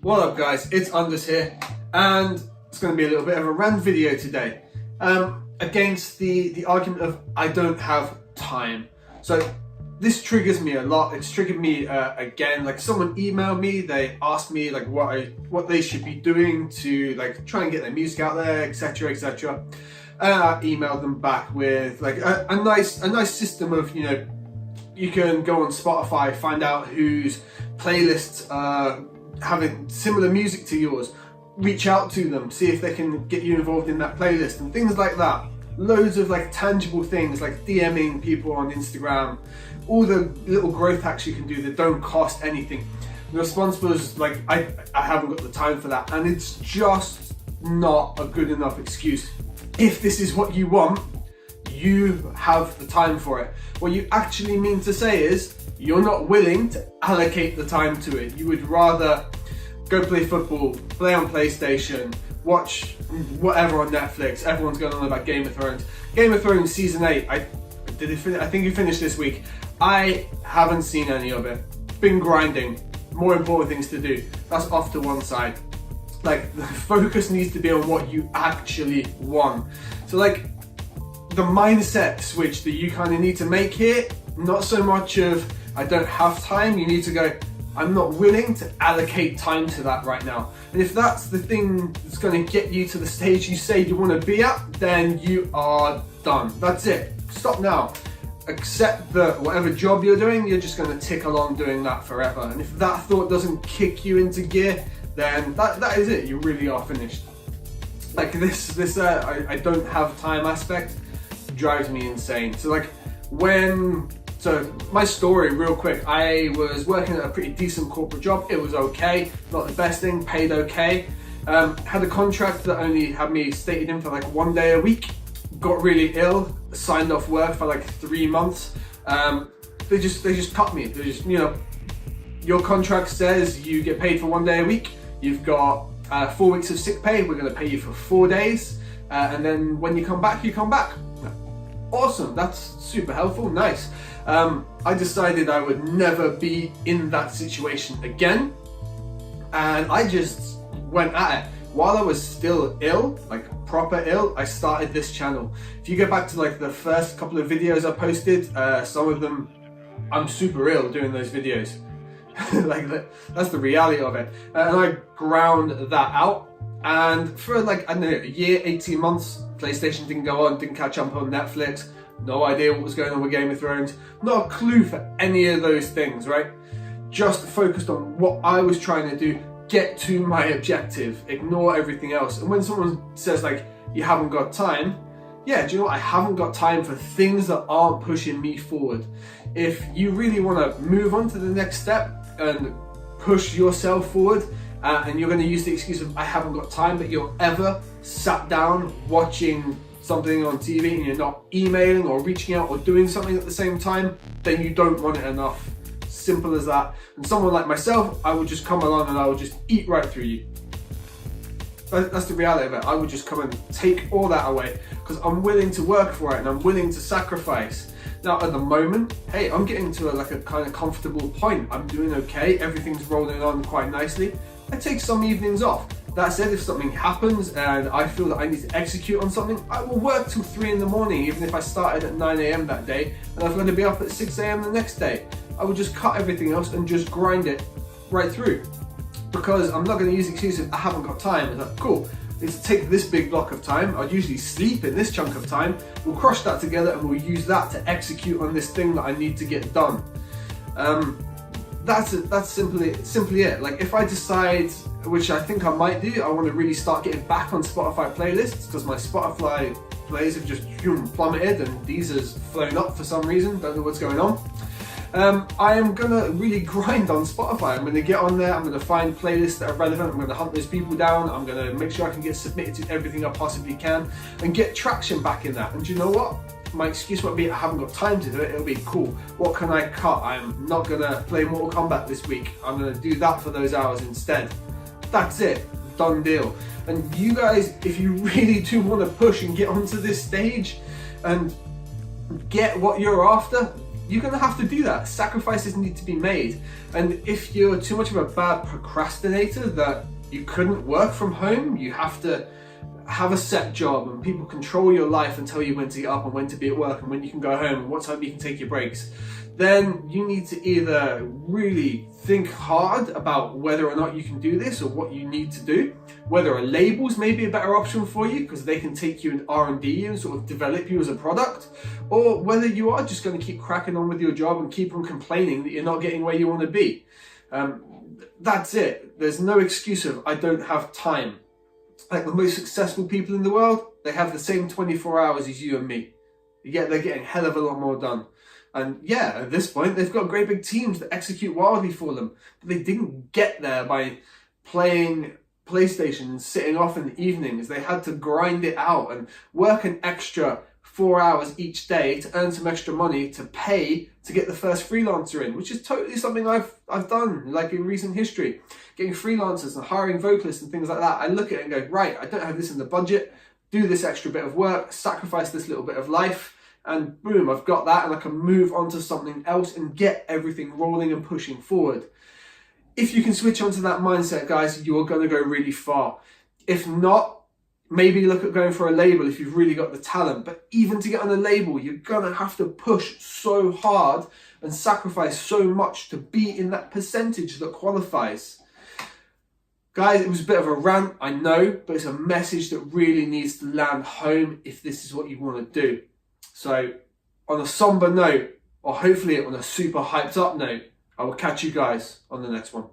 What up guys, it's Anders here, and it's going to be a little bit of a rant video today against the argument of I don't have time. So this triggers me a lot. It's triggered me again. Like, someone emailed me, they asked me like what they should be doing to like try and get their music out there, etc, etc. And I emailed them back with like a nice system of, you know, you can go on Spotify, find out whose playlists having similar music to yours, reach out to them, see if they can get you involved in that playlist and things like that. Loads of like tangible things like DMing people on Instagram, all the little growth hacks you can do that don't cost anything. The response was like, I haven't got the time for that, and it's just not a good enough excuse. If this is what you want, you have the time for it. What you actually mean to say is you're not willing to allocate the time to it. You would rather go play football, play on PlayStation, watch whatever on Netflix. Everyone's going on about Game of Thrones. Game of Thrones season 8, I think it finished this week. I haven't seen any of it. Been grinding, more important things to do. That's off to one side. Like, the focus needs to be on what you actually want. So like, the mindset switch that you kind of need to make here, not so much of I don't have time, you need to go, I'm not willing to allocate time to that right now. And if that's the thing that's going to get you to the stage you say you want to be at, then you are done. That's it. Stop now. Accept that whatever job you're doing, you're just going to tick along doing that forever. And if that thought doesn't kick you into gear, then that is it. You really are finished. Like this I don't have time aspect drives me insane. So like so my story real quick, I was working at a pretty decent corporate job. It was okay, not the best thing, paid okay. Had a contract that only had me stated in for like 1 day a week. Got really ill, signed off work for like 3 months. They just cut me. They just, you know, your contract says you get paid for 1 day a week. You've got 4 weeks of sick pay. We're going to pay you for 4 days. And then when you come back, you come back. Awesome, that's super helpful, nice. I decided I would never be in that situation again, and I just went at it. While I was still ill, like proper ill, I started this channel. If you go back to like the first couple of videos I posted, some of them, I'm super ill doing those videos. Like that's the reality of it. And I ground that out. And for like, I don't know, a year, 18 months, PlayStation didn't go on, didn't catch up on Netflix, no idea what was going on with Game of Thrones, not a clue for any of those things, right? Just focused on what I was trying to do, get to my objective, ignore everything else. And when someone says like, you haven't got time, yeah, do you know what? I haven't got time for things that aren't pushing me forward. If you really want to move on to the next step and push yourself forward, and you're going to use the excuse of I haven't got time, but you're ever sat down watching something on TV and you're not emailing or reaching out or doing something at the same time, then you don't want it enough. Simple as that. And someone like myself, I would just come along and I would just eat right through you. That's the reality of it. I would just come and take all that away because I'm willing to work for it and I'm willing to sacrifice. Now at the moment, hey, I'm getting to a kind of comfortable point. I'm doing okay, everything's rolling on quite nicely. I take some evenings off. That said, if something happens and I feel that I need to execute on something, I will work till 3 in the morning, even if I started at 9 AM that day and I've got to be up at 6 AM the next day. I would just cut everything else and just grind it right through. Because I'm not going to use the excuse of I haven't got time. It's like, cool, I need to take this big block of time. I'd usually sleep in this chunk of time. We'll crush that together and we'll use that to execute on this thing that I need to get done. That's simply it. Like, if I decide, which I think I might do, I want to really start getting back on Spotify playlists because my Spotify plays have just plummeted and these has flown up for some reason, don't know what's going on. I am gonna really grind on Spotify. I'm gonna get on there, I'm gonna find playlists that are relevant, I'm gonna hunt those people down, I'm gonna make sure I can get submitted to everything I possibly can and get traction back in that. And you know what? My excuse won't be I haven't got time to do it, it'll be cool. What can I cut? I'm not gonna play Mortal Kombat this week. I'm gonna do that for those hours instead. That's it, done deal. And you guys, if you really do want to push and get onto this stage and get what you're after, you're going to have to do that. Sacrifices need to be made. And if you're too much of a bad procrastinator that you couldn't work from home, you have to have a set job and people control your life and tell you when to get up and when to be at work and when you can go home and what time you can take your breaks, then you need to either really think hard about whether or not you can do this or what you need to do, whether a labels may be a better option for you because they can take you in R&D and sort of develop you as a product, or whether you are just going to keep cracking on with your job and keep on complaining that you're not getting where you want to be. That's it. There's no excuse of I don't have time. Like the most successful people in the world, they have the same 24 hours as you and me, yet they're getting a hell of a lot more done. And yeah, at this point, they've got great big teams that execute wildly for them. But they didn't get there by playing PlayStation and sitting off in the evenings. They had to grind it out and work an extra 4 hours each day to earn some extra money to pay to get the first freelancer in, which is totally something I've done, like in recent history. Getting freelancers and hiring vocalists and things like that. I look at it and go, right, I don't have this in the budget. Do this extra bit of work, sacrifice this little bit of life, and boom, I've got that, and I can move on to something else and get everything rolling and pushing forward. If you can switch onto that mindset, guys, you're going to go really far. If not, maybe look at going for a label if you've really got the talent. But even to get on a label, you're going to have to push so hard and sacrifice so much to be in that percentage that qualifies. Guys, it was a bit of a rant, I know, but it's a message that really needs to land home if this is what you want to do. So, on a somber note, or hopefully on a super hyped up note, I will catch you guys on the next one.